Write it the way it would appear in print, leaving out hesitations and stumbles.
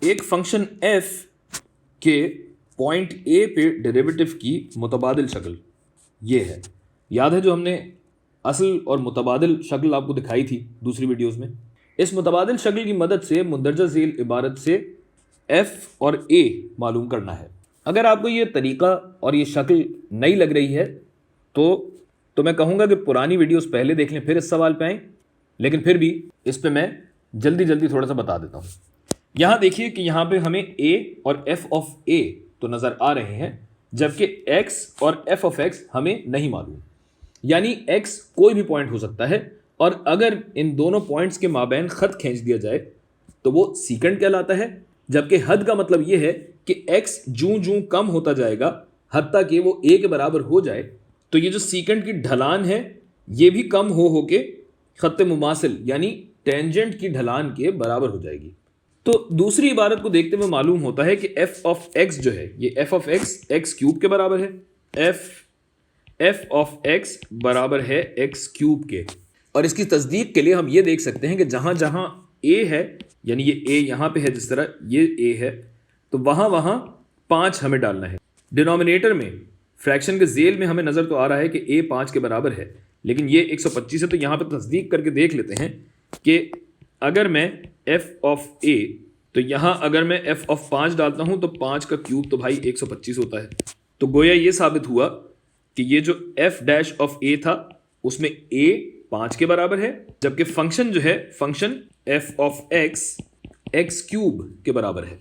एक function f के point a पे डेरिवेटिव की मुतबादिल शक्ल ये है। याद है जो हमने असल और मुतबादिल शक्ल आपको दिखाई थी दूसरी वीडियोस में। इस मुतबादिल शक्ल की मदद से मुंदरजा झेल इबारत से f और a मालूम करना है। अगर आपको ये तरीक़ा और ये शक्ल नई लग रही है तो मैं कहूँगा कि पुरानी वीडियोस पहले देख लें, फिर इस सवाल पे आएँ। लेकिन फिर भी इस पे मैं जल्दी थोड़ा सा बता देता हूँ। यहाँ देखिए कि यहाँ पे हमें a और f ऑफ a तो नज़र आ रहे हैं, जबकि x और f ऑफ x हमें नहीं मालूम। यानी x कोई भी पॉइंट हो सकता है, और अगर इन दोनों पॉइंट्स के माबैन ख़त खींच दिया जाए तो वो सीकेंड कहलाता है। जबकि हद का मतलब ये है कि x जूं जूं कम होता जाएगा हत्ता कि वो a के बराबर हो जाए, तो ये जो सीकेंड की ढलान है ये भी कम होके ख़त्ते मुमासिल यानी टेंजेंट की ढलान के बराबर हो जाएगी। तो दूसरी इबारत को देखते हुए मालूम होता है कि f ऑफ x जो है ये f of x x cube के बराबर है। f ऑफ x बराबर है x क्यूब के। और इसकी तस्दीक के लिए हम ये देख सकते हैं कि जहां जहां a है, यानी ये a यहाँ पे है, जिस तरह ये a है, तो वहां 5 हमें डालना है। डिनोमिनेटर में फ्रैक्शन के जेल में हमें नज़र तो आ रहा है कि a 5 के बराबर है, लेकिन ये 125 है। तो यहाँ पे तस्दीक करके देख लेते हैं कि अगर मैं f ऑफ a, तो यहाँ अगर मैं f ऑफ 5 डालता हूँ तो 5 का क्यूब तो भाई 125 होता है। तो गोया ये साबित हुआ कि ये जो f डैश ऑफ a था उसमें a 5 के बराबर है, जबकि फंक्शन जो है function f of x x cube के बराबर है।